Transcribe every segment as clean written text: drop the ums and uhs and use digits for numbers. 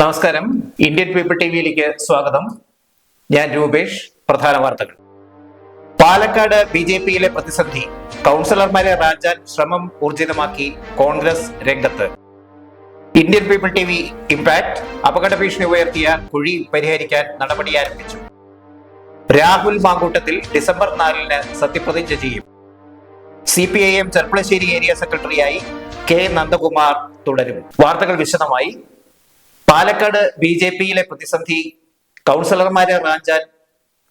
നമസ്കാരം, Indian people ടിവിയിലേക്ക് സ്വാഗതം. ഞാൻ രൂപേഷ്. പ്രധാന വാർത്തകൾ. പാലക്കാട് BJPയിലെ പ്രതിസന്ധി, കൗൺസിലർമാരെ റാഞ്ചാൻ ശ്രമം ഊർജിതമാക്കി കോൺഗ്രസ് രംഗത്ത്. ഇന്ത്യൻ പീപ്പിൾ ടിവി ഇംപാക്ട്, അപകട ഭീഷണി ഉയർത്തിയ കുഴി പരിഹരിക്കാൻ നടപടി ആരംഭിച്ചു. രാഹുൽ മാങ്കൂട്ടത്തിൽ ഡിസംബർ 4 സത്യപ്രതിജ്ഞ ചെയ്യും. CPIM ചെർപ്പളശ്ശേരി ഏരിയ സെക്രട്ടറിയായി K നന്ദകുമാർ തുടരും. വാർത്തകൾ വിശദമായി. പാലക്കാട് BJPയിലെ പ്രതിസന്ധി, കൗൺസിലർമാരെ റാഞ്ചാൻ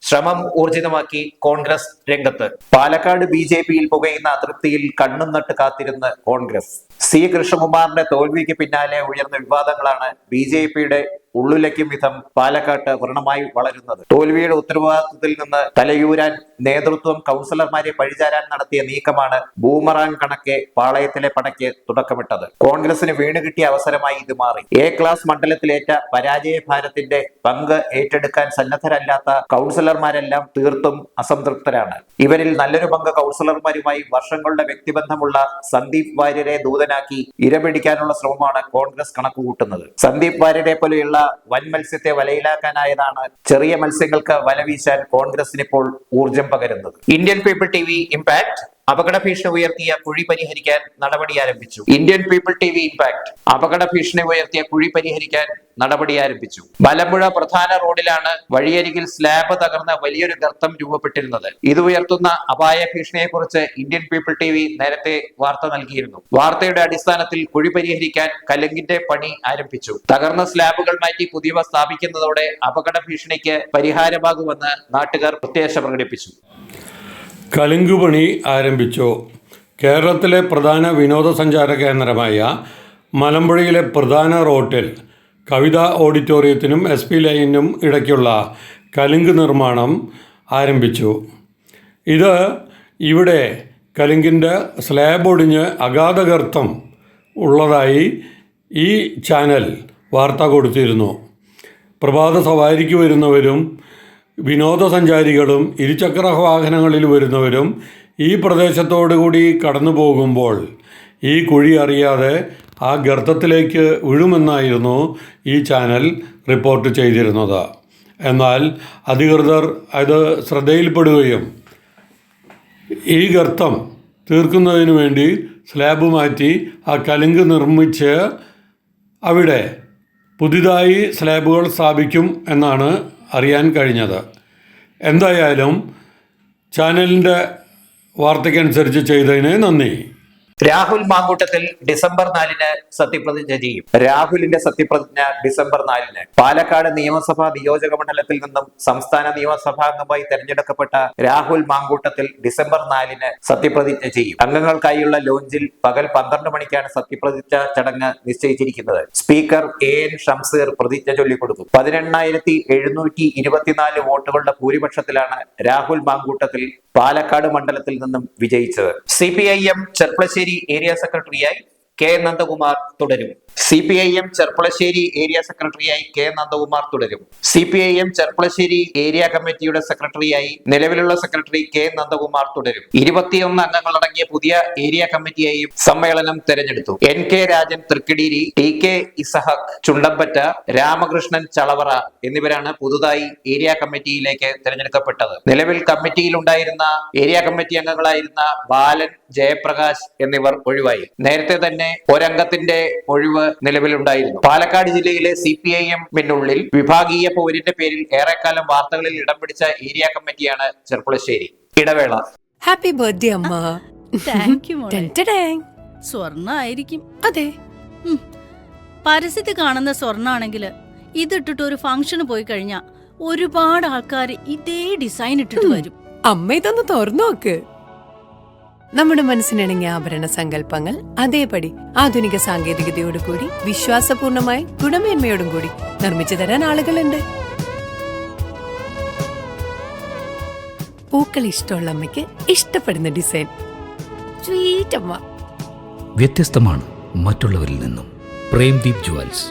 ശ്രമം ഊർജിതമാക്കി കോൺഗ്രസ് രംഗത്ത്. പാലക്കാട് BJPയിൽ പുകയുന്ന അതൃപ്തിയിൽ കണ്ണും നട്ട് കാത്തിരുന്ന് കോൺഗ്രസ്. C കൃഷ്ണകുമാറിന്റെ തോൽവിക്ക് പിന്നാലെ ഉയർന്ന വിവാദങ്ങളാണ് BJPയുടെ ഉള്ളുലയ്ക്കും വിധം പാലക്കാട്ട് വ്രണമായി വളരുന്നത്. തോൽവിയുടെ ഉത്തരവാദിത്വത്തിൽ നിന്ന് തലയൂരാൻ നേതൃത്വം കൗൺസിലർമാരെ പഴിചാരാൻ നടത്തിയ നീക്കമാണ് ബൂമറാങ് കണക്കെ പാളയത്തിലെ പടയ്ക്ക് തുടക്കമിട്ടത്. കോൺഗ്രസിന് വീണുകിട്ടിയ അവസരമായി ഇത് മാറി. A ക്ലാസ് മണ്ഡലത്തിലേറ്റ പരാജയ ഭാരത്തിന്റെ പങ്ക് ഏറ്റെടുക്കാൻ സന്നദ്ധരല്ലാത്ത കൗൺസിലർമാരെല്ലാം തീർത്തും അസംതൃപ്തരാണ്. ഇവരിൽ നല്ലൊരു പങ്ക് കൗൺസിലർമാരുമായി വർഷങ്ങളുടെ വ്യക്തിബന്ധമുള്ള സന്ദീപ് വാര്യരെ ദൂതനാക്കി ഇരപിടിക്കാനുള്ള ശ്രമമാണ് കോൺഗ്രസ് കണക്കുകൂട്ടുന്നത്. സന്ദീപ് വാര്യരെ പോലെയുള്ള വൻ മത്സ്യത്തെ വലയിലാക്കാനായതാണ് ചെറിയ മത്സ്യങ്ങൾക്ക് വല വീശാൻ കോൺഗ്രസിന് ഇപ്പോൾ ഊർജം പകരുന്നത്. ഇന്ത്യൻ പീപ്പിൾ ടിവി ഇംപാക്ട്, അപകട ഭീഷണി ഉയർത്തിയ കുഴി പരിഹരിക്കാൻ നടപടി ആരംഭിച്ചു. ഇന്ത്യൻ പീപ്പിൾ ടിവി ഇംപാക്ട്, അപകട ഭീഷണി ഉയർത്തിയ കുഴി പരിഹരിക്കാൻ നടപടി ആരംഭിച്ചു. മലമ്പുഴ പ്രധാന റോഡിലാണ് വഴിയരികിൽ സ്ലാബ് തകർന്ന വലിയൊരു ഗർത്തം രൂപപ്പെട്ടിരുന്നത്. ഇത് ഉയർത്തുന്ന അപായ ഭീഷണിയെക്കുറിച്ച് ഇന്ത്യൻ പീപ്പിൾ ടിവി നേരത്തെ വാർത്ത നൽകിയിരുന്നു. വാർത്തയുടെ അടിസ്ഥാനത്തിൽ കുഴി പരിഹരിക്കാൻ കലുങ്കിന്റെ പണി ആരംഭിച്ചു. തകർന്ന സ്ലാബുകൾ മാറ്റി പുതിയവ സ്ഥാപിക്കുന്നതോടെ അപകട ഭീഷണിക്ക് പരിഹാരമാകുമെന്ന് നാട്ടുകാർ പ്രത്യാശ പ്രകടിപ്പിച്ചു. കലുങ്കുപണി ആരംഭിച്ചു. കേരളത്തിലെ പ്രധാന വിനോദസഞ്ചാര കേന്ദ്രമായ മലമ്പുഴയിലെ പ്രധാന റോട്ടിൽ കവിതാ ഓഡിറ്റോറിയത്തിനും SP ലൈനിനും ഇടയ്ക്കുള്ള കലുങ്ക് നിർമ്മാണം ആരംഭിച്ചു. ഇവിടെ കലുങ്കിൻ്റെ സ്ലാബ് ഒടിഞ്ഞ് അഗാധഗർത്തം ഉള്ളതായി ഈ ചാനൽ വാർത്ത കൊടുത്തിരുന്നു. പ്രഭാത സവാരിക്ക് വരുന്നവരും വിനോദസഞ്ചാരികളും ഇരുചക്ര വാഹനങ്ങളിൽ വരുന്നവരും ഈ പ്രദേശത്തോടുകൂടി കടന്നു പോകുമ്പോൾ ഈ കുഴി അറിയാതെ ആ ഗർത്തത്തിലേക്ക് വീഴുമെന്നായിരുന്നു ഈ ചാനൽ റിപ്പോർട്ട് ചെയ്തിരുന്നത്. എന്നാൽ അധികൃതർ അത് ശ്രദ്ധയിൽപ്പെടുകയും ഈ ഗർത്തം തീർക്കുന്നതിന് വേണ്ടി സ്ലാബ് മാറ്റി ആ കലുങ്ക് നിർമ്മിച്ച് അവിടെ പുതിയതായി സ്ലാബുകൾ സ്ഥാപിക്കും എന്നാണ് അറിയാൻ കഴിഞ്ഞത്. എന്തായാലും ചാനലിൻ്റെ വാർത്തയ്ക്കനുസരിച്ച് ചെയ്തതിന് നന്ദി. രാഹുൽ മാങ്കൂട്ടത്തിൽ ഡിസംബർ 4 സത്യപ്രതിജ്ഞ ചെയ്യും. രാഹുലിന്റെ സത്യപ്രതിജ്ഞ ഡിസംബർ 4. പാലക്കാട് നിയമസഭാ നിയോജക മണ്ഡലത്തിൽ നിന്നും സംസ്ഥാന നിയമസഭാംഗമായി തെരഞ്ഞെടുക്കപ്പെട്ട രാഹുൽ മാങ്കൂട്ടത്തിൽ ഡിസംബർ 4 സത്യപ്രതിജ്ഞ ചെയ്യും. അംഗങ്ങൾക്കായുള്ള ലോഞ്ചിൽ പകൽ 12 മണിക്കാണ് സത്യപ്രതിജ്ഞ ചടങ്ങ് നിശ്ചയിച്ചിരിക്കുന്നത്. സ്പീക്കർ AN ഷംസീർ പ്രതിജ്ഞ ചൊല്ലിക്കൊടുക്കും. 18,724 വോട്ടുകളുടെ ഭൂരിപക്ഷത്തിലാണ് രാഹുൽ മാങ്കൂട്ടത്തിൽ പാലക്കാട് മണ്ഡലത്തിൽ നിന്നും വിജയിച്ചത്. CPIM ചെർപ്പളശ്ശേരി ഏരിയ സെക്രട്ടറിയായി K നന്ദകുമാർ തുടരും. CPIM ചെർപ്പളശ്ശേരി ഏരിയ സെക്രട്ടറിയായി K നന്ദകുമാർ തുടരും. CPIM ചെർപ്പളശ്ശേരി ഏരിയ കമ്മിറ്റിയുടെ സെക്രട്ടറിയായി നിലവിലുള്ള സെക്രട്ടറി K നന്ദകുമാർ തുടരും. 21 അംഗങ്ങളടങ്ങിയ പുതിയ ഏരിയ കമ്മിറ്റിയെയും സമ്മേളനം തെരഞ്ഞെടുത്തു. NK രാജൻ തൃക്കിടീരി, TK ഇസഹക് ചുണ്ടമ്പറ്റ, രാമകൃഷ്ണൻ ചളവറ എന്നിവരാണ് പുതുതായി ഏരിയ കമ്മിറ്റിയിലേക്ക് തെരഞ്ഞെടുക്കപ്പെട്ടത്. നിലവിൽ കമ്മിറ്റിയിൽ ഉണ്ടായിരുന്ന ഏരിയ കമ്മിറ്റി അംഗങ്ങളായിരുന്ന ബാലൻ, ജയപ്രകാശ് എന്നിവർ ഒഴിവായി. നേരത്തെ തന്നെ ഒരംഗത്തിന്റെ ഒഴിവ് നിലവിലുണ്ടായിരുന്നു. പാലക്കാട് ജില്ലയിലെ CPIM-നുള്ളിൽ വിഭാഗീയ പോരിന്റെ പേരിൽ ഏറെക്കാലം വാർത്തകളിൽ ഇടം പിടിച്ച ഏരിയ കമ്മിറ്റിയാണ് ചെർപ്പളശ്ശേരി. ഇടവേള. ഹാപ്പി ബർത്ത്ഡേ അമ്മ. താങ്ക് യു മോളെ. സ്വർണ്ണായിരിക്കും. അതെ, പരസ്യത്തിൽ കാണുന്ന സ്വർണ്ണാണെങ്കിൽ ഇതിട്ടിട്ട് ഒരു ഫംഗ്ഷന് പോയി കഴിഞ്ഞാ ഒരുപാട് ആൾക്കാർ ഇതേ ഡിസൈൻ ഇട്ടിട്ട് വരും. അമ്മ ഇതൊന്ന് തുറന്നു നോക്ക്. നമ്മുടെ മനസ്സിനിണങ്ങിയ ആഭരണ സങ്കല്പങ്ങൾ അതേപടി ആധുനിക സാങ്കേതികതയോടു കൂടി വിശ്വാസപൂർണമായ ഗുണമേന്മയോടും കൂടി നിർമ്മിച്ചു തരാൻ ആളുകളുണ്ട്. പൂക്കൾ ഇഷ്ടമുള്ള അമ്മയ്ക്ക് ഇഷ്ടപ്പെടുന്ന ഡിസൈൻ. സ്വീറ്റ് അമ്മ. വ്യത്യസ്തമാണ് മറ്റുള്ളവരിൽ നിന്നും. Premdeep jewels,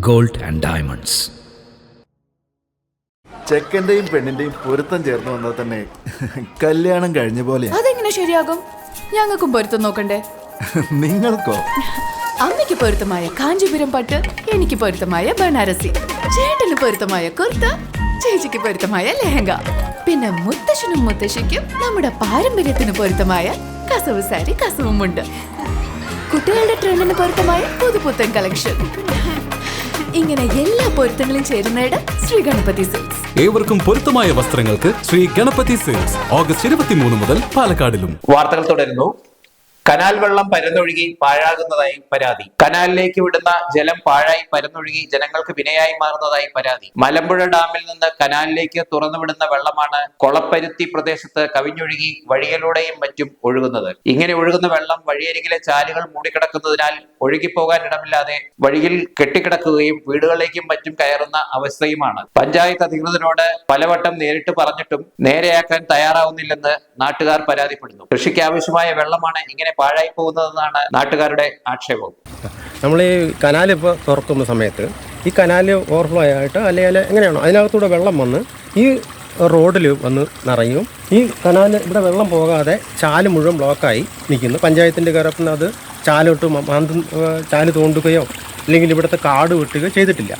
gold and diamonds. ചെക്കന്റെയും പെണ്ണിന്റെയും പൊരുത്തം ചേർന്ന് വന്നാൽ തന്നെ കല്യാണം കഴിഞ്ഞ പോലെ. അതെങ്ങനെ ശരിയാകും? ഞങ്ങൾക്കും പൊരുത്തം നോക്കണ്ടേ? നിങ്ങൾക്കോ? അമ്മയ്ക്ക് പൊരുത്തമായ കാഞ്ചീപുരം പട്ട്, എനിക്ക് പൊരുത്തമായ ബനാറസി, ചേട്ടന് പൊരുത്തമായ കുർത്ത, ചേച്ചിക്ക് പൊരുത്തമായ ലെഹങ്ക, പിന്നെ മുത്തശ്ശനും മുത്തശ്ശിക്കും നമ്മുടെ പാരമ്പര്യത്തിന് പൊരുത്തമായ കസവ് സാരി, കസവുമുണ്ട്. കുട്ടികളുടെ ട്രെൻഡിന് പൊരുത്തമായ പുതുപുത്തൻ കളക്ഷൻ. ഇങ്ങനെ എല്ലാ പൊരുത്തങ്ങളും ചേരുന്നയിടം ശ്രീ ഗണപതി സിൽക്സ്. ഏവർക്കും പൊരുത്തമായ വസ്ത്രങ്ങൾക്ക് ശ്രീ ഗണപതി സിൽക്സ്. ഓഗസ്റ്റ് 23 മുതൽ പാലക്കാടിലും. വാർത്തകൾ തുടരുന്നു. കനാൽ വെള്ളം പരന്നൊഴുകി പാഴാകുന്നതായി പരാതി. കനാലിലേക്ക് വിടുന്ന ജലം പാഴായി പരന്നൊഴുകി ജനങ്ങൾക്ക് വിനയായി മാറുന്നതായി പരാതി. മലമ്പുഴ ഡാമിൽ നിന്ന് കനാലിലേക്ക് തുറന്നുവിടുന്ന വെള്ളമാണ് കൊളപ്പരുത്തി പ്രദേശത്ത് കവിഞ്ഞൊഴുകി വഴിയിലൂടെയും മറ്റും ഒഴുകുന്നത്. ഇങ്ങനെ ഒഴുകുന്ന വെള്ളം വഴിയരികിലെ ചാലുകൾ മൂടിക്കിടക്കുന്നതിനാൽ ഒഴുകിപ്പോകാൻ ഇടമില്ലാതെ വഴിയിൽ കെട്ടിക്കിടക്കുകയും വീടുകളിലേക്കും മറ്റും കയറുന്ന അവസ്ഥയുമാണ്. പഞ്ചായത്ത് അധികൃതരോട് പലവട്ടം നേരിട്ട് പറഞ്ഞിട്ടും നേരെയാക്കാൻ തയ്യാറാവുന്നില്ലെന്ന് നാട്ടുകാർ പരാതിപ്പെടുന്നു. കൃഷിക്ക് ആവശ്യമായ വെള്ളമാണ് ഇങ്ങനെ പാഴായി പോകുന്നതെന്നാണ് നാട്ടുകാരുടെ ആക്ഷേപം. നമ്മൾ ഈ കനാൽ ഇപ്പോൾ തുറക്കുന്ന സമയത്ത് ഈ കനാൽ ഓവർഫ്ലോ ആയിട്ട് അല്ലെങ്കിൽ എങ്ങനെയാണോ അതിനകത്തൂടെ വെള്ളം വന്ന് ഈ റോഡിൽ വന്ന് നിറയും. ഈ കനാൽ ഇവിടെ വെള്ളം പോകാതെ ചാല് മുഴുവൻ ബ്ലോക്കായി നിൽക്കുന്നു. പഞ്ചായത്തിൻ്റെ കരത്തിൽ അത് ചാലിട്ട് ചാല് തോണ്ടുകയോ അല്ലെങ്കിൽ ഇവിടുത്തെ കാട് വെട്ടുകയോ ചെയ്തിട്ടില്ല.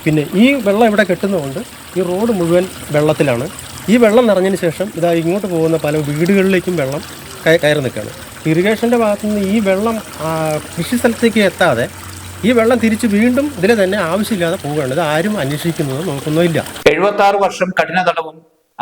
പിന്നെ ഈ വെള്ളം ഇവിടെ കെട്ടുന്നതുകൊണ്ട് ഈ റോഡ് മുഴുവൻ വെള്ളത്തിലാണ്. ഈ വെള്ളം നിറഞ്ഞതിന് ശേഷം ഇതാ ഇങ്ങോട്ട് പോകുന്ന പല വീടുകളിലേക്കും വെള്ളം കയറി നിൽക്കുകയാണ്. ഇറിഗേഷൻ്റെ ഭാഗത്തുനിന്ന് ഈ വെള്ളം കൃഷി സ്ഥലത്തേക്ക് എത്താതെ ഈ വെള്ളം തിരിച്ച് വീണ്ടും ഇതിലെ തന്നെ ആവശ്യമില്ലാതെ പോവുകയാണ്. ഇത് ആരും അന്വേഷിക്കുന്നതോ നോക്കുന്നതില്ല. 76 വർഷം കഠിന തടവും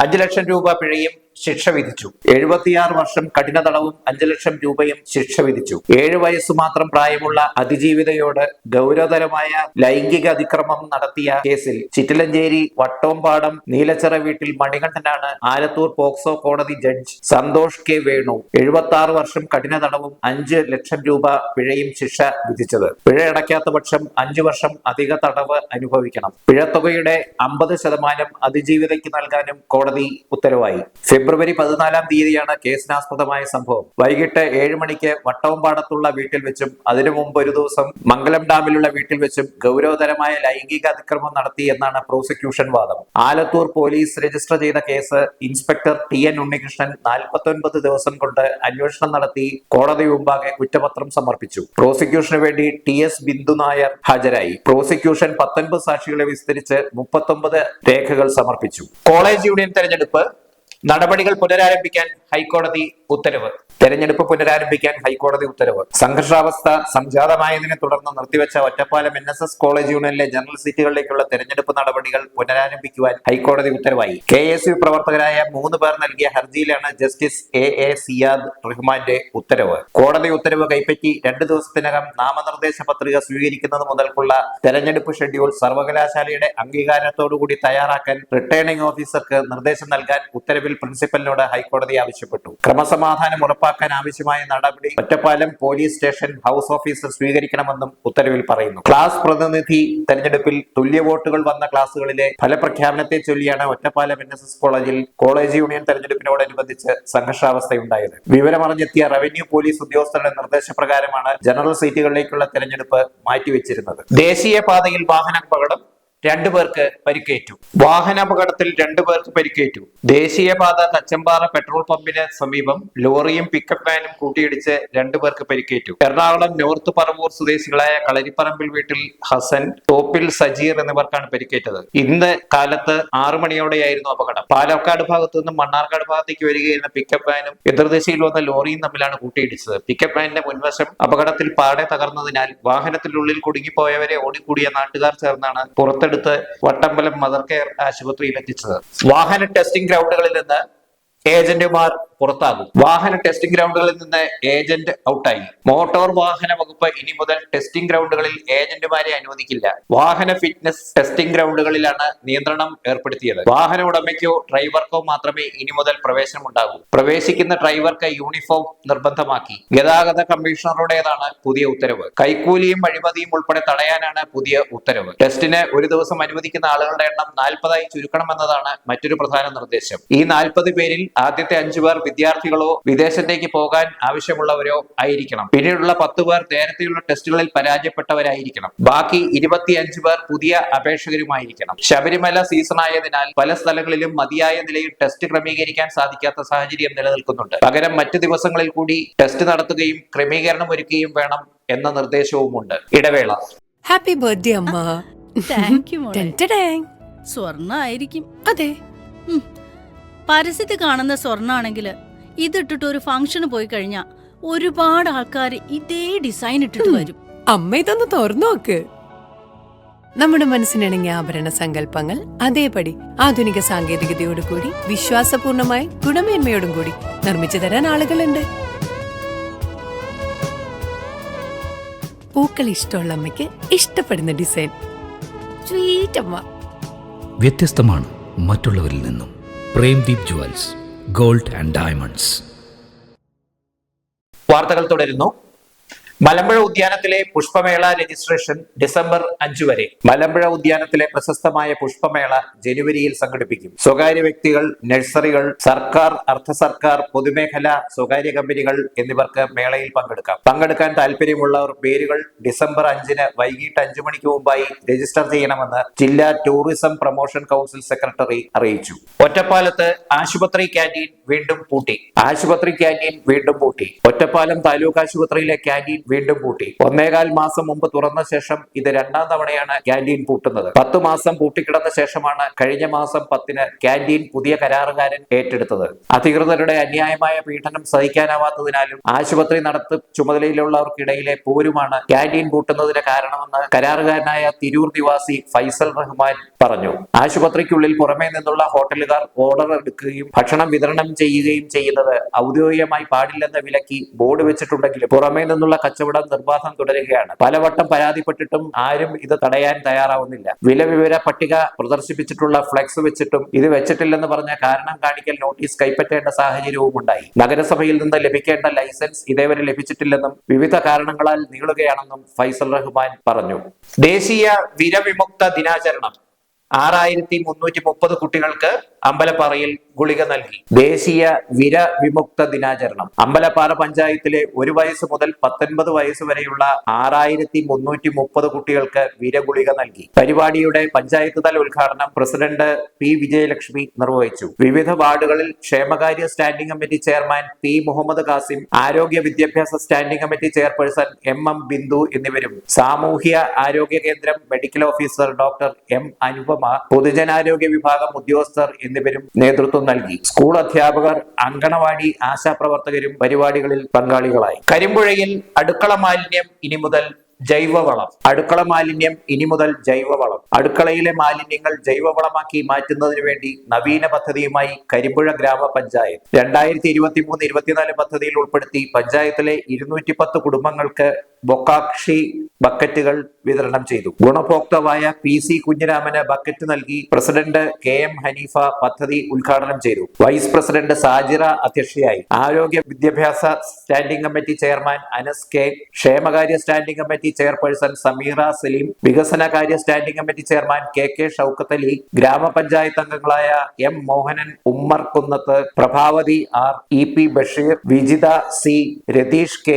5 ലക്ഷം രൂപ പിഴയും ശിക്ഷ വിധിച്ചു. 76 വർഷം കഠിന തടവും 5 ലക്ഷം രൂപയും ശിക്ഷ വിധിച്ചു. 7 വയസ്സ് മാത്രം പ്രായമുള്ള അതിജീവിതയോട് ഗൗരവതരമായ ലൈംഗിക അതിക്രമം നടത്തിയ കേസിൽ ചിറ്റിലഞ്ചേരി വട്ടോമ്പാടം നീലച്ചിറ വീട്ടിൽ മണികണ്ഠനാണ് ആലത്തൂർ പോക്സോ കോടതി ജഡ്ജ് സന്തോഷ് കെ വേണു 76 വർഷം കഠിന തടവും 5 ലക്ഷം രൂപ പിഴയും ശിക്ഷ വിധിച്ചത്. പിഴ അടയ്ക്കാത്ത പക്ഷം 5 വർഷം അധിക തടവ് അനുഭവിക്കണം. പിഴത്തുകയുടെ 50% അതിജീവിതയ്ക്ക് നൽകാനും കോടതി ഉത്തരവായി. ഫെബ്രുവരി 14 തീയതിയാണ് കേസിനാസ്പദമായ സംഭവം. വൈകിട്ട് 7 മണിക്ക് വട്ടവമ്പാടത്തുള്ള വീട്ടിൽ വെച്ചും അതിനു മുമ്പ് ഒരു ദിവസം മംഗലം ഡാമിലുള്ള വീട്ടിൽ വെച്ചും ഗൗരവതരമായ ലൈംഗിക അതിക്രമം നടത്തി എന്നാണ് പ്രോസിക്യൂഷൻ വാദം. ആലത്തൂർ പോലീസ് രജിസ്റ്റർ ചെയ്ത കേസ് ഇൻസ്പെക്ടർ TN ഉണ്ണികൃഷ്ണൻ 49 ദിവസം കൊണ്ട് അന്വേഷണം നടത്തി കോടതി മുമ്പാകെ കുറ്റപത്രം സമർപ്പിച്ചു. പ്രോസിക്യൂഷന് വേണ്ടി TS ബിന്ദു നായർ ഹാജരായി. പ്രോസിക്യൂഷൻ 19 സാക്ഷികളെ വിസ്തരിച്ച് 39 രേഖകൾ സമർപ്പിച്ചു. കോളേജ് യൂണിയൻ തെരഞ്ഞെടുപ്പ് നടപടികൾ പുനരാരംഭിക്കാൻ ഹൈക്കോടതി ഉത്തരവ്. തെരഞ്ഞെടുപ്പ് പുനരാരംഭിക്കാൻ ഹൈക്കോടതി ഉത്തരവ്. സംഘർഷാവസ്ഥ സംജാതമായതിനെ തുടർന്ന് നിർത്തിവെച്ച ഒറ്റപ്പാലം NSS കോളേജ് യൂണിയനിലെ ജനറൽ സീറ്റുകളിലേക്കുള്ള തെരഞ്ഞെടുപ്പ് നടപടികൾ പുനരാരംഭിക്കുവാൻ ഹൈക്കോടതി ഉത്തരവായി. KSU പ്രവർത്തകരായ 3 പേർ നൽകിയ ഹർജിയിലാണ് ജസ്റ്റിസ് AA സിയാദ് റഹ്മാന്റെ ഉത്തരവ്. കോടതി ഉത്തരവ് കൈപ്പറ്റി 2 ദിവസത്തിനകം നാമനിർദ്ദേശ പത്രിക സ്വീകരിക്കുന്നത് മുതൽക്കുള്ള തെരഞ്ഞെടുപ്പ് ഷെഡ്യൂൾ സർവകലാശാലയുടെ അംഗീകാരത്തോടുകൂടി തയ്യാറാക്കാൻ റിട്ടേണിംഗ് ഓഫീസർക്ക് നിർദ്ദേശം നൽകാൻ ഉത്തരവിൽ പ്രിൻസിപ്പലിനോട് ഹൈക്കോടതി ആവശ്യപ്പെട്ടു. ക്രമസമാധാനം ഉറപ്പാക്കാൻ ആവശ്യമായ നടപടി Ottapalam police station house officer സ്വീകരിക്കണമെന്നും ഉത്തരവിൽ പറയുന്നു. ക്ലാസ് പ്രതിനിധി തെരഞ്ഞെടുപ്പിൽ തുല്യ വോട്ടുകൾ വന്ന ക്ലാസുകളിലെ ഫലപ്രഖ്യാപനത്തെ ചൊല്ലിയാണ് ഒറ്റപ്പാലം NSS കോളേജിൽ കോളേജ് യൂണിയൻ തെരഞ്ഞെടുപ്പിനോടനുബന്ധിച്ച് സംഘർഷാവസ്ഥയുണ്ടായത്. വിവരമറിഞ്ഞെത്തിയ റവന്യൂ പോലീസ് ഉദ്യോഗസ്ഥരുടെ നിർദ്ദേശപ്രകാരമാണ് ജനറൽ സീറ്റുകളിലേക്കുള്ള തെരഞ്ഞെടുപ്പ് മാറ്റിവെച്ചിരുന്നത്. ദേശീയപാതയിൽ വാഹനാപകടം, 2 പേർക്ക് പരിക്കേറ്റു. വാഹനാപകടത്തിൽ 2 പേർക്ക് പരിക്കേറ്റു. ദേശീയപാത തച്ചമ്പാറ പെട്രോൾ പമ്പിന് സമീപം ലോറിയും പിക്കപ്പ് വാനും കൂട്ടിയിടിച്ച് 2 പേർക്ക് പരിക്കേറ്റു. എറണാകുളം നോർത്ത് പറവൂർ സ്വദേശികളായ കളരിപ്പറമ്പിൽ വീട്ടിൽ ഹസൻ, തോപ്പിൽ സജീർ എന്നിവർക്കാണ് പരിക്കേറ്റത്. ഇന്ന് കാലത്ത് 6 മണിയോടെയായിരുന്നു അപകടം. പാലക്കാട് ഭാഗത്തു നിന്നും മണ്ണാർക്കാട് ഭാഗത്തേക്ക് വരികയായിരുന്ന പിക്കപ്പ് വാനും എതിർദിശയിൽ വന്ന ലോറിയും തമ്മിലാണ് കൂട്ടിയിടിച്ചത്. പിക്കപ്പ് വാനിന്റെ മുൻവശം അപകടത്തിൽ പാടെ തകർന്നതിനാൽ വാഹനത്തിനുള്ളിൽ കുടുങ്ങിപ്പോയവരെ ഓടിക്കൂടിയ നാട്ടുകാർ ചേർന്നാണ് പുറത്തെടുത്ത് വട്ടമ്പലം മദർ കെയർ ആശുപത്രിയിൽ എത്തിച്ചത്. വാഹന ടെസ്റ്റിംഗ് ഗ്രൗണ്ടുകളിൽ നിന്ന് ഏജന്റുമാർ പുറത്താകും. വാഹന ടെസ്റ്റിംഗ് ഗ്രൗണ്ടുകളിൽ നിന്ന് ഏജന്റ് ഔട്ടായി. മോട്ടോർ വാഹന വകുപ്പ് ഇനി മുതൽ ടെസ്റ്റിംഗ് ഗ്രൗണ്ടുകളിൽ ഏജന്റുമാരെ അനുവദിക്കില്ല. വാഹന ഫിറ്റ്നസ് ടെസ്റ്റിംഗ് ഗ്രൗണ്ടുകളിലാണ് നിയന്ത്രണം ഏർപ്പെടുത്തിയത്. വാഹന ഉടമയ്ക്കോ ഡ്രൈവർക്കോ മാത്രമേ ഇനി മുതൽ പ്രവേശനമുണ്ടാകൂ. പ്രവേശിക്കുന്ന ഡ്രൈവർക്ക് യൂണിഫോം നിർബന്ധമാക്കി. ഗതാഗത കമ്മീഷണറുടേതാണ് പുതിയ ഉത്തരവ്. കൈക്കൂലിയും അഴിമതിയും ഉൾപ്പെടെ തടയാനാണ് പുതിയ ഉത്തരവ്. ടെസ്റ്റിന് ഒരു ദിവസം അനുവദിക്കുന്ന ആളുകളുടെ എണ്ണം 40 ചുരുക്കണമെന്നതാണ് മറ്റൊരു പ്രധാന നിർദ്ദേശം. ഈ 40 പേരിൽ ആദ്യത്തെ 5 പേർ വിദ്യാർത്ഥികളോ വിദേശത്തേക്ക് പോകാൻ ആവശ്യമുള്ളവരോ ആയിരിക്കണം. പിന്നീടുള്ള 10 പേർ നേരത്തെയുള്ള ടെസ്റ്റുകളിൽ പരാജയപ്പെട്ടവരായിരിക്കണം. ബാക്കി 25 പേർ പുതിയ അപേക്ഷകരുമായിരിക്കണം. ശബരിമല സീസൺ ആയതിനാൽ പല സ്ഥലങ്ങളിലും മതിയായ നിലയിൽ ടെസ്റ്റ് ക്രമീകരിക്കാൻ സാധിക്കാത്ത സാഹചര്യം നിലനിൽക്കുന്നുണ്ട്. പകരം മറ്റു ദിവസങ്ങളിൽ കൂടി ടെസ്റ്റ് നടത്തുകയും ക്രമീകരണം ഒരുക്കുകയും വേണം എന്ന നിർദ്ദേശവുമുണ്ട്. ഇടവേള. ഹാപ്പി ബർത്ത്ഡേ അമ്മ. താങ്ക് യു മോളെ. ടെൻറ്റഡാങ്. സ്വർണ്ണായിരിക്കും. അതെ. പരസ്യത്തിൽ കാണുന്ന സ്വർണ്ണാണെങ്കിൽ ഇതിട്ടിട്ട് ഒരു ഫംഗ്ഷന് പോയി കഴിഞ്ഞാ ഒരുപാട് ആൾക്കാർ ഇതേ ഡിസൈൻ ഇട്ടിട്ട് വരും. അമ്മ ഇതൊന്ന് തുറന്നു നോക്ക്. നമ്മുടെ മനസ്സിനിണങ്ങിയ ആഭരണ സങ്കല്പങ്ങൾ അതേപടി ആധുനിക സാങ്കേതികതയോടുകൂടി വിശ്വാസപൂർണമായി ഗുണമേന്മയോടും കൂടി നിർമ്മിച്ചു തരാൻ ആളുകളുണ്ട്. പൂക്കൾ ഇഷ്ടമുള്ള അമ്മയ്ക്ക് ഇഷ്ടപ്പെടുന്ന ഡിസൈൻ. സ്വീറ്റ് അമ്മ. വ്യത്യസ്തമാണ് മറ്റുള്ളവരിൽ നിന്നും. Premdeep jewels, gold and diamonds. വാർത്തകൾ തുടരുന്നു. മലമ്പുഴ ഉദ്യാനത്തിലെ പുഷ്പമേള രജിസ്ട്രേഷൻ ഡിസംബർ 5 വരെ. മലമ്പുഴ ഉദ്യാനത്തിലെ പ്രശസ്തമായ പുഷ്പമേള ജനുവരിയിൽ സംഘടിപ്പിക്കും. സ്വകാര്യ വ്യക്തികൾ, നഴ്സറികൾ, സർക്കാർ, അർദ്ധ സർക്കാർ, പൊതുമേഖല, സ്വകാര്യ കമ്പനികൾ എന്നിവർക്ക് മേളയിൽ പങ്കെടുക്കാം. പങ്കെടുക്കാൻ താല്പര്യമുള്ളവർ പേരുകൾ ഡിസംബർ 5 വൈകിട്ട് 5 മണിക്ക് മുമ്പായി രജിസ്റ്റർ ചെയ്യണമെന്ന് ജില്ലാ ടൂറിസം പ്രൊമോഷൻ കൗൺസിൽ സെക്രട്ടറി അറിയിച്ചു. ഒറ്റപ്പാലത്ത് ആശുപത്രി ക്യാന്റീൻ വീണ്ടും പൂട്ടി. ഒറ്റപ്പാലം താലൂക്ക് ആശുപത്രിയിലെ ക്യാന്റീൻ വീണ്ടും പൂട്ടി. 1.25 മാസം മുമ്പ് തുറന്ന ശേഷം ഇത് 2ാം തവണയാണ് ക്യാന്റീൻ പൂട്ടുന്നത്. 10 മാസം പൂട്ടിക്കിടന്ന ശേഷമാണ് കഴിഞ്ഞ മാസം 10-ന് ക്യാന്റീൻ പുതിയ കരാറുകാരൻ ഏറ്റെടുത്തത്. അധികൃതരുടെ അന്യായമായ പീഡനം സഹിക്കാനാവാത്തതിനാലും ആശുപത്രി നടത്തി ചുമതലയിലുള്ളവർക്കിടയിലെ പോരുമാണ് ക്യാന്റീൻ പൂട്ടുന്നതിന് കാരണമെന്ന് കരാറുകാരനായ തിരൂർ നിവാസി ഫൈസൽ റഹ്മാൻ പറഞ്ഞു. ആശുപത്രിക്കുള്ളിൽ പുറമേ നിന്നുള്ള ഹോട്ടലുകാർ ഓർഡർ എടുക്കുകയും ഭക്ഷണം വിതരണം ചെയ്യുകയും ചെയ്യുന്നത് ഔദ്യോഗികമായി പാടില്ലെന്ന വിലക്കി ബോർഡ് വെച്ചിട്ടുണ്ടെങ്കിലും പുറമേ നിന്നുള്ള കച്ചവടം നിർബാധം തുടരുകയാണ്. പലവട്ടം പരാതിപ്പെട്ടിട്ടും ആരും ഇത് തടയാൻ തയ്യാറാവുന്നില്ല. വില വിവര പട്ടിക പ്രദർശിപ്പിച്ചിട്ടുള്ള ഫ്ലെക്സ് വെച്ചിട്ടും ഇത് വെച്ചിട്ടില്ലെന്ന് പറഞ്ഞ കാരണം കാണിക്കൽ നോട്ടീസ് കൈപ്പറ്റേണ്ട സാഹചര്യവും ഉണ്ടായി. നഗരസഭയിൽ നിന്ന് ലഭിക്കേണ്ട ലൈസൻസ് ഇതേവരെ ലഭിച്ചിട്ടില്ലെന്നും വിവിധ കാരണങ്ങളാൽ നീളുകയാണെന്നും ഫൈസൽ റഹ്മാൻ പറഞ്ഞു. ദേശീയ വിരവിമുക്ത ദിനാചരണം. 6330 കുട്ടികൾക്ക് അമ്പലപ്പാറയിൽ ഗുളിക നൽകി. ദേശീയ വിരവിമുക്ത ദിനാചരണം. അമ്പലപ്പാറ പഞ്ചായത്തിലെ 1 വയസ്സ് മുതൽ 19 വയസ്സ് വരെയുള്ള 6330 കുട്ടികൾക്ക് വിരഗുളിക നൽകി. പരിപാടിയുടെ പഞ്ചായത്ത് തല ഉദ്ഘാടനം പ്രസിഡന്റ് പി വിജയലക്ഷ്മി നിർവഹിച്ചു. വിവിധ വാർഡുകളിൽ ക്ഷേമകാര്യ standing committee chairman P Muhammad Kasim, ആരോഗ്യ വിദ്യാഭ്യാസ standing committee chairperson M Bindu എന്നിവരും സാമൂഹ്യ ആരോഗ്യ കേന്ദ്രം medical officer doctor M Anupama, പൊതുജനാരോഗ്യ വിഭാഗം ഉദ്യോഗസ്ഥർ എന്നിവരും നേതൃത്വം നൽകി. സ്കൂൾ അധ്യാപകർ, അങ്കണവാടി ആശാപ്രവർത്തകരും പരിപാടികളിൽ പങ്കാളികളായി. കരിമ്പുഴയിൽ അടുക്കള മാലിന്യം ഇനി മുതൽ ജൈവവളം. അടുക്കളയിലെ മാലിന്യങ്ങൾ ജൈവവളമാക്കി മാറ്റുന്നതിന് വേണ്ടി നവീന പദ്ധതിയുമായി കരിമ്പുഴ ഗ്രാമപഞ്ചായത്ത് 2023-24 പദ്ധതിയിൽ ഉൾപ്പെടുത്തി പഞ്ചായത്തിലെ 210 കുടുംബങ്ങൾക്ക് ബൊക്കാക്ഷി ബക്കറ്റുകൾ വിതരണം ചെയ്തു. ഗുണഭോക്താവായ PC കുഞ്ഞിരാമന് ബക്കറ്റ് നൽകി പ്രസിഡന്റ് KM ഹനീഫ പദ്ധതി ഉദ്ഘാടനം ചെയ്തു. വൈസ് പ്രസിഡന്റ് സാജിറ അധ്യക്ഷയായി. ആരോഗ്യ വിദ്യാഭ്യാസ standing committee chairman Anas K, ക്ഷേമകാര്യ standing committee chairperson Sameera Saleem, വികസനകാര്യ standing committee chairman KK Shaukath Ali, ഗ്രാമപഞ്ചായത്ത് അംഗങ്ങളായ M Mohanan, Ummer Kunnath, Prabhavathi R, EP Basheer, Vijitha C, Ratheesh K,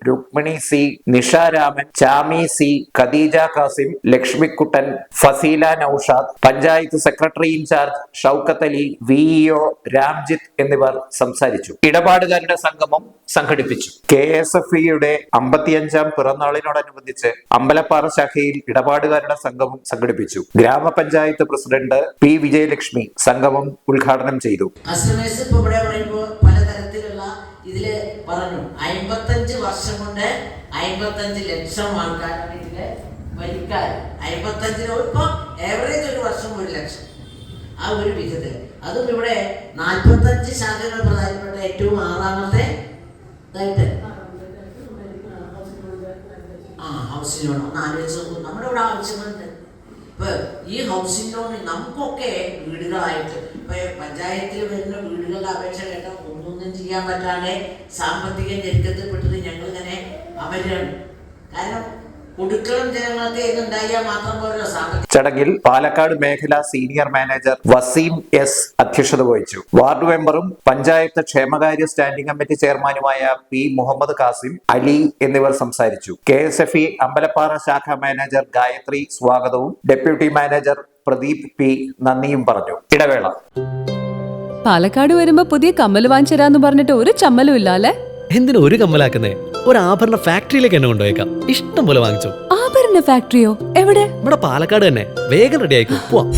Rukmini C, Nisharaman, Chami C, Khadeeja Kasim, Lakshmikuttan, Faseela Noushad, panchayat secretary incharge Shaukath Ali, VEO Ramjith എന്നിവർ സംസാരിച്ചു. ഇടപാടുകാരുടെ സംഗമം സംഘടിപ്പിച്ചു. KSFE-യുടെ 55ാം പിറന്നാളിനോടനുബന്ധിച്ച് അമ്പലപ്പാറ ശാഖയിൽ ഇടപാടുകാരുടെ സംഗമം സംഘടിപ്പിച്ചു. ഗ്രാമപഞ്ചായത്ത് പ്രസിഡന്റ് P വിജയലക്ഷ്മി സംഗമം ഉദ്ഘാടനം ചെയ്തു. പലതരത്തിലുള്ള ഇതില് പറഞ്ഞു 55 വർഷം കൊണ്ട് 55 ലക്ഷം ആൾക്കാരാണ് ഇതില് മരിക്കാൻ. 55 ഇപ്പൊ ഏവറേജ് ഒരു വർഷം 1 ലക്ഷം. ആ ഒരു വിധത്തിൽ അതും ഇവിടെ 45 ശാഖകൾ പ്രധാനപ്പെട്ട ഏറ്റവും 6ാമത്തെ ഇതായിട്ട് ഹൗസിംഗ് ലോൺ ഒന്ന് ആലോചിച്ച് നോക്കും. നമ്മുടെ ഇവിടെ ആവശ്യങ്ങളുണ്ട്. ഇപ്പൊ ഈ ഹൗസിംഗ് ലോൺ നമുക്കൊക്കെ വീടുകളായിട്ട് ഇപ്പൊ പഞ്ചായത്തിൽ വരുന്ന വീടുകളുടെ അപേക്ഷ കേട്ടാൽ ഒന്നും ചെയ്യാൻ പറ്റാതെ സാമ്പത്തിക ഞെരുക്കത്തിൽപ്പെട്ടിട്ട് ഞങ്ങൾ ഇങ്ങനെ അമരാണ്. കാരണം കുടുക്കളം ജനങ്ങൾക്ക് ഇന്നുണ്ടായാൽ മാത്രം പോലുള്ള സാമ്പത്തിക ചടങ്ങിൽ പാലക്കാട് മേഖലാ സീനിയർ മാനേജർ വസീം എസ് അധ്യക്ഷത വഹിച്ചു. വാർഡ് മെമ്പറും പഞ്ചായത്ത് ക്ഷേമകാര്യ സ്റ്റാൻഡിംഗ് കമ്മിറ്റി ചെയർമാനുമായ പി മുഹമ്മദ് കാസിം അലി എന്നിവർ സംസാരിച്ചു. KSFE അമ്പലപ്പാറ ശാഖ മാനേജർ ഗായത്രി സ്വാഗതവും ഡെപ്യൂട്ടി മാനേജർ പ്രദീപ് പി നന്ദിയും പറഞ്ഞു. ഇടവേള. പാലക്കാട് വരുമ്പോ പുതിയ കമ്മൽ വാങ്ങിച്ചരാന്ന് പറഞ്ഞിട്ട് ഒരു ചമ്മലും ഇല്ല അല്ലെ? എന്തിനാ ഒരു കമ്മലാക്കുന്നേ? ഒരു ആഭരണ ഫാക്ടറിയിലേക്ക് എന്നെ കൊണ്ടുപോയേക്കാം. ഇഷ്ടം പോലെ വാങ്ങിച്ചു. ആഭരണ ഫാക്ടറിയോ? എവിടെ? ഇവിടെ പാലക്കാട് തന്നെ. വേഗം റെഡി ആയിക്കോ, പോവാം.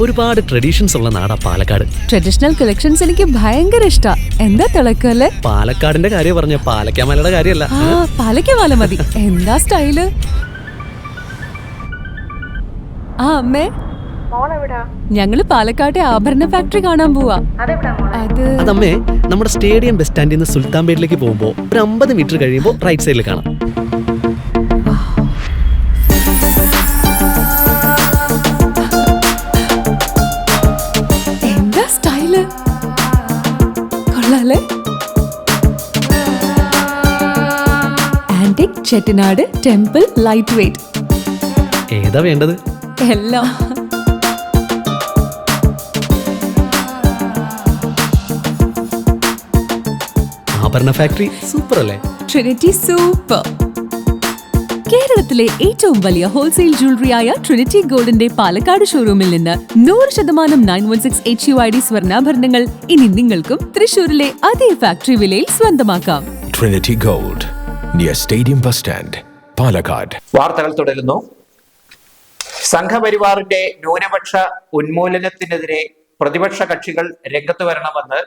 ഒരുപാട് ട്രഡീഷൻസ് ഉള്ള നാടാ പാലക്കാട്. ട്രഡീഷണൽ കളക്ഷൻസ് എനിക്ക് ഭയങ്കര ഇഷ്ടാ. എന്താ തിളക്കല്ലേ? പാലക്കാടിന്റെ കാര്യം പറഞ്ഞ പാലക്കാമലയുടെ കാര്യമല്ല. പാലക്കാമല മതി. എന്താ സ്റ്റൈല്? അമ്മേ, ഞങ്ങള് പാലക്കാട്ടെ ആഭരണ ഫാക്ടറി കാണാൻ പോവാ. അതമ്മേ, നമ്മുടെ സ്റ്റേഡിയം ബസ് സ്റ്റാൻഡിൽ നിന്ന് സുൽത്താൻപേട്ടിലേക്ക് പോകുമ്പോ ഒരു 50 മീറ്റർ കഴിയുമ്പോ റൈറ്റ് സൈഡിൽ കാണാം. എന്താ സ്റ്റൈല്? കൊള്ളാലേ? Antique Chettinad temple light weight. ഏതാ വേണ്ടത്? എല്ലാം. ആഭരണ ഫാക്ടറി സൂപ്പർ അല്ലേ? Trinity super. കേരളത്തിലെ ഏറ്റവും വലിയ ഹോൾസെയിൽ ജ്വല്ലറിയായ ട്രിനിറ്റി ഗോൾഡിന്റെ പാലക്കാട് ഷോറൂമിൽ നിന്ന് 100% 916 HUID സ്വർണ്ണാഭരണങ്ങൾ ഇനി നിങ്ങൾക്കും തൃശൂരിലെ അതേ ഫാക്ടറി വിലയിൽ സ്വന്തമാക്കാം. Trinity gold, near stadium bus stand, Palakkad. വാർത്തകൾ തുടരുന്നു. സംഘപരിവാറിന്റെ ന്യൂനപക്ഷ ഉന്മൂലനത്തിനെതിരെ പ്രതിപക്ഷ കക്ഷികൾ രംഗത്ത് വരണമെന്ന്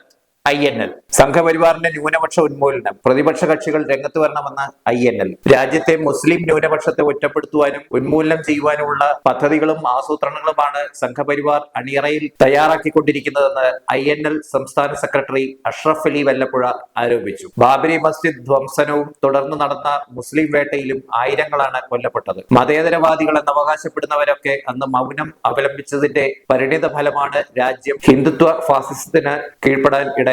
INL. സംഘപരിവാറിന്റെ ന്യൂനപക്ഷ ഉന്മൂലനം പ്രതിപക്ഷ കക്ഷികൾ രംഗത്ത് വരണമെന്ന് INL. രാജ്യത്തെ മുസ്ലിം ന്യൂനപക്ഷത്തെ ഒറ്റപ്പെടുത്തുവാനും ഉന്മൂലനം ചെയ്യുവാനുമുള്ള പദ്ധതികളും ആസൂത്രണങ്ങളുമാണ് സംഘപരിവാർ അണിയറയിൽ തയ്യാറാക്കിക്കൊണ്ടിരിക്കുന്നതെന്ന് INL സംസ്ഥാന സെക്രട്ടറി അഷ്റഫ് അലി വല്ലപ്പുഴ ആരോപിച്ചു. ബാബരി മസ്ജിദ് ധ്വംസനവും തുടർന്ന് നടന്ന മുസ്ലിം വേട്ടയിലും ആയിരങ്ങളാണ് കൊല്ലപ്പെട്ടത്. മതേതരവാദികൾ എന്ന് അവകാശപ്പെടുന്നവരൊക്കെ അന്ന് മൗനം അവലംബിച്ചതിന്റെ പരിണിത ഫലമാണ് രാജ്യം ഹിന്ദുത്വ ഫാസിസത്തിന് കീഴ്പ്പെടാൻ ഇടയാക്കിയത്.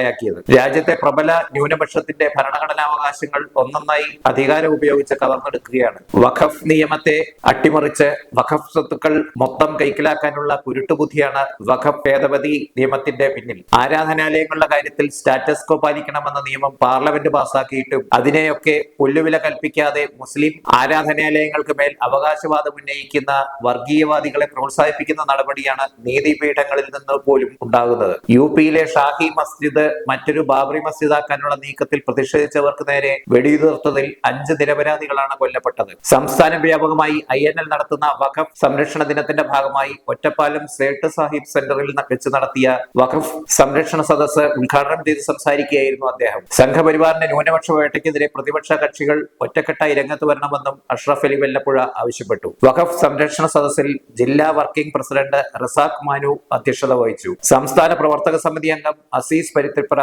രാജ്യത്തെ പ്രബല ന്യൂനപക്ഷത്തിന്റെ ഭരണഘടനാവകാശങ്ങൾ ഒന്നൊന്നായി അധികാരം ഉപയോഗിച്ച് കവർന്നെടുക്കുകയാണ്. വഖഫ് നിയമത്തെ അട്ടിമറിച്ച് വഖഫ് സ്വത്തുക്കൾ മൊത്തം കൈക്കലാക്കാനുള്ള കുരുട്ടുബുദ്ധിയാണ് വഖഫ് ഭേദഗതി നിയമത്തിന്റെ പിന്നിൽ. ആരാധനാലയങ്ങളുടെ കാര്യത്തിൽ സ്റ്റാറ്റസ് കോ പാലിക്കണമെന്ന നിയമം പാർലമെന്റ് പാസാക്കിയിട്ടും അതിനെയൊക്കെ പുല്ലുവില കൽപ്പിക്കാതെ മുസ്ലിം ആരാധനാലയങ്ങൾക്ക് മേൽ അവകാശവാദം ഉന്നയിക്കുന്ന വർഗീയവാദികളെ പ്രോത്സാഹിപ്പിക്കുന്ന നടപടിയാണ് നീതിപീഠങ്ങളിൽ നിന്ന് പോലും ഉണ്ടാകുന്നത്. UP-യിലെ ഷാഹി മസ്ജിദ് മറ്റൊരു ബാബറി മസ്ജിദാക്കാനുള്ള നീക്കത്തിൽ പ്രതിഷേധിച്ചവർക്ക് നേരെ വെടിയുതിർത്തതിൽ 5 നിരപരാധികളാണ് കൊല്ലപ്പെട്ടത്. സംസ്ഥാന വ്യാപകമായി INL നടത്തുന്ന വഖഫ് സംരക്ഷണ ദിനത്തിന്റെ ഭാഗമായി ഒറ്റപ്പാലം സേട്ട് സാഹിബ് സെന്ററിൽ വെച്ച് നടത്തിയ വഖഫ് സംരക്ഷണ സദസ്സ് ഉദ്ഘാടനം ചെയ്ത് സംസാരിക്കുകയായിരുന്നു അദ്ദേഹം. സംഘപരിവാറിന്റെ ന്യൂനപക്ഷ വേട്ടയ്ക്കെതിരെ പ്രതിപക്ഷ കക്ഷികൾ ഒറ്റക്കെട്ടായി രംഗത്ത് വരണമെന്നും അഷ്റഫ് അലി വല്ലപ്പുഴ ആവശ്യപ്പെട്ടു. വഖഫ് സംരക്ഷണ സദസ്സിൽ ജില്ലാ വർക്കിംഗ് പ്രസിഡന്റ് റസാഖ് മാനു അധ്യക്ഷത വഹിച്ചു. സംസ്ഥാന പ്രവർത്തക സമിതി അംഗം അസീസ് പരിത്തിപ്ര,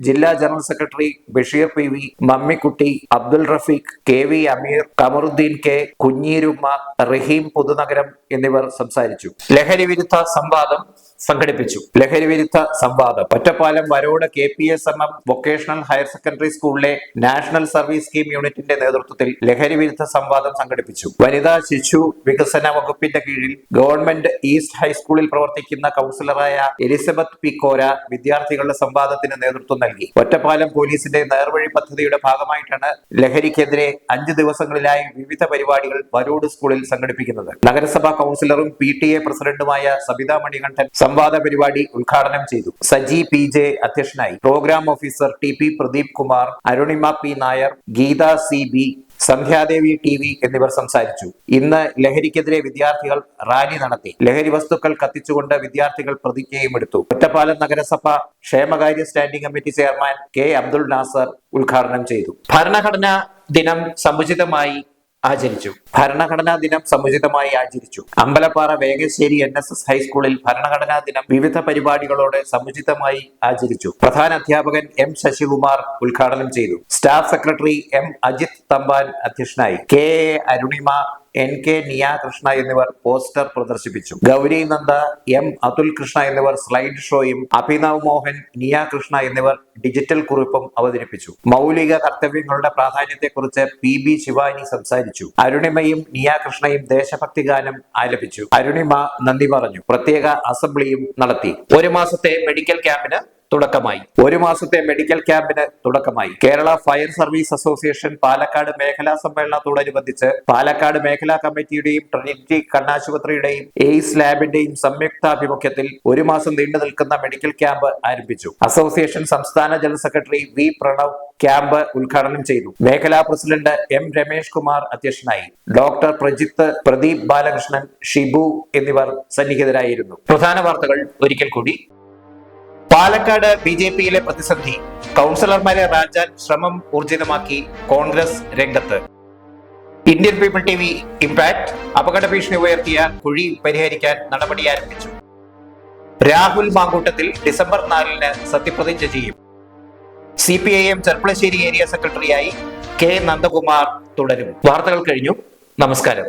ജില്ലാ general secretary Basheer PV, Mammikutty, Abdul Rafeeq, KV അമീർ, കമറുദ്ദീൻ K, കുഞ്ഞീരുമ്മ, റഹീം പുതുനഗരം എന്നിവർ സംസാരിച്ചു. ലഹരി വിരുദ്ധ സംവാദം സംഘടിപ്പിച്ചു. ലഹരി വിരുദ്ധ സംവാദം Ottapalam Varode KPSMM vocational higher secondary സ്കൂളിലെ നാഷണൽ സർവീസ് സ്കീം യൂണിറ്റിന്റെ നേതൃത്വത്തിൽ ലഹരി വിരുദ്ധ സംവാദം സംഘടിപ്പിച്ചു. വനിതാ ശിശു വികസന വകുപ്പിന്റെ കീഴിൽ ഗവൺമെന്റ് ഈസ്റ്റ് ഹൈസ്കൂളിൽ പ്രവർത്തിക്കുന്ന കൗൺസിലറായ എലിസബത്ത് P. കോര വിദ്യാർത്ഥികളുടെ സംവാദത്തിന് നേതൃത്വം നൽകി. ഒറ്റപ്പാലം പോലീസിന്റെ നേർവഴി പദ്ധതിയുടെ ഭാഗമായിട്ടാണ് ലഹരിക്കെതിരെ 5 ദിവസങ്ങളിലായി വിവിധ പരിപാടികൾ വരോട് സ്കൂളിൽ സംഘടിപ്പിക്കുന്നത്. നഗരസഭാ കൗൺസിലറും PTA പ്രസിഡന്റുമായ സബിത മണികണ്ഠൻ സംവാദ പരിപാടി ഉദ്ഘാടനം ചെയ്തു. സജി PJ അധ്യക്ഷനായി. Programme officer TP Pradeep Kumar, Arunima P. Nair, Geetha CB, Sandhyadevi TV എന്നിവർ സംസാരിച്ചു. ഇന്ന് ലഹരിക്കെതിരെ വിദ്യാർത്ഥികൾ റാലി നടത്തി. ലഹരി വസ്തുക്കൾ കത്തിച്ചുകൊണ്ട് വിദ്യാർത്ഥികൾ പ്രതിജ്ഞയും എടുത്തു. ഒറ്റപ്പാലം നഗരസഭ ക്ഷേമകാര്യ standing committee chairman K. Abdul Nasser ഉദ്ഘാടനം ചെയ്തു. ഭരണഘടനാ ദിനം സമുചിതമായി ആചരിച്ചു. ഭരണഘടനാ ദിനം സമുചിതമായി ആചരിച്ചു. അമ്പലപ്പാറ വേഗശ്ശേരി NSS ഹൈസ്കൂളിൽ ഭരണഘടനാ ദിനം വിവിധ പരിപാടികളോടെ സമുചിതമായി ആചരിച്ചു. പ്രധാന അധ്യാപകൻ M. ശശികുമാർ ഉദ്ഘാടനം ചെയ്തു. Staff secretary M. Ajith Thampan അധ്യക്ഷനായി. KA അരുണിമ, NK നിയ കൃഷ്ണ എന്നിവർ പോസ്റ്റർ പ്രദർശിപ്പിച്ചു. ഗൗരി നന്ദ, M അതുൽ കൃഷ്ണ എന്നിവർ സ്ലൈഡ് ഷോയും അഭിനവ് മോഹൻ, നിയ കൃഷ്ണ എന്നിവർ ഡിജിറ്റൽ കുറിപ്പും അവതരിപ്പിച്ചു. മൗലിക കർത്തവ്യങ്ങളുടെ പ്രാധാന്യത്തെക്കുറിച്ച് PB ശിവാനി സംസാരിച്ചു. അരുണിമയും നിയ കൃഷ്ണയും ദേശഭക്തി ഗാനം ആലപിച്ചു. അരുണിമ നന്ദി പറഞ്ഞു. പ്രത്യേക അസംബ്ലിയും നടത്തി. ഒരു മാസത്തെ മെഡിക്കൽ ക്യാമ്പിന് തുടക്കമായി. Kerala fire service association Palakkad മേഖലാ സമ്മേളനത്തോടനുബന്ധിച്ച് പാലക്കാട് മേഖലാ കമ്മിറ്റിയുടെയും ട്രിനിറ്റി കണ്ണാശുപത്രിയുടെയും എയ്സ് ലാബിന്റെയും സംയുക്താഭിമുഖ്യത്തിൽ ഒരു മാസം നീണ്ടു നിൽക്കുന്ന മെഡിക്കൽ ക്യാമ്പ് ആരംഭിച്ചു. അസോസിയേഷൻ സംസ്ഥാന general secretary V Pranav camp ഉദ്ഘാടനം ചെയ്തു. മേഖലാ പ്രസിഡന്റ് M രമേഷ് കുമാർ അധ്യക്ഷനായി. ഡോക്ടർ പ്രജിത്ത്, പ്രദീപ് ബാലകൃഷ്ണൻ, ഷിബു എന്നിവർ സന്നിഹിതരായിരുന്നു. പ്രധാന വാർത്തകൾ ഒരിക്കൽ കൂടി. പാലക്കാട് BJPയിലെ പ്രതിസന്ധി, കൗൺസിലർമാരെ റാഞ്ചാൻ ശ്രമം ഊർജിതമാക്കി കോൺഗ്രസ് രംഗത്ത്. ഇന്ത്യൻ പീപ്പിൾ TV ഇംപാക്ട് അപകട ഭീഷണി ഉയർത്തിയ കുഴി പരിഹരിക്കാൻ നടപടി ആരംഭിച്ചു. രാഹുൽ മാങ്കൂട്ടത്തിൽ ഡിസംബർ 4 സത്യപ്രതിജ്ഞ ചെയ്യും. CPIM ചെർപ്പളശ്ശേരി ഏരിയ സെക്രട്ടറിയായി K നന്ദകുമാർ തുടരും. വാർത്തകൾ കഴിഞ്ഞു. നമസ്കാരം.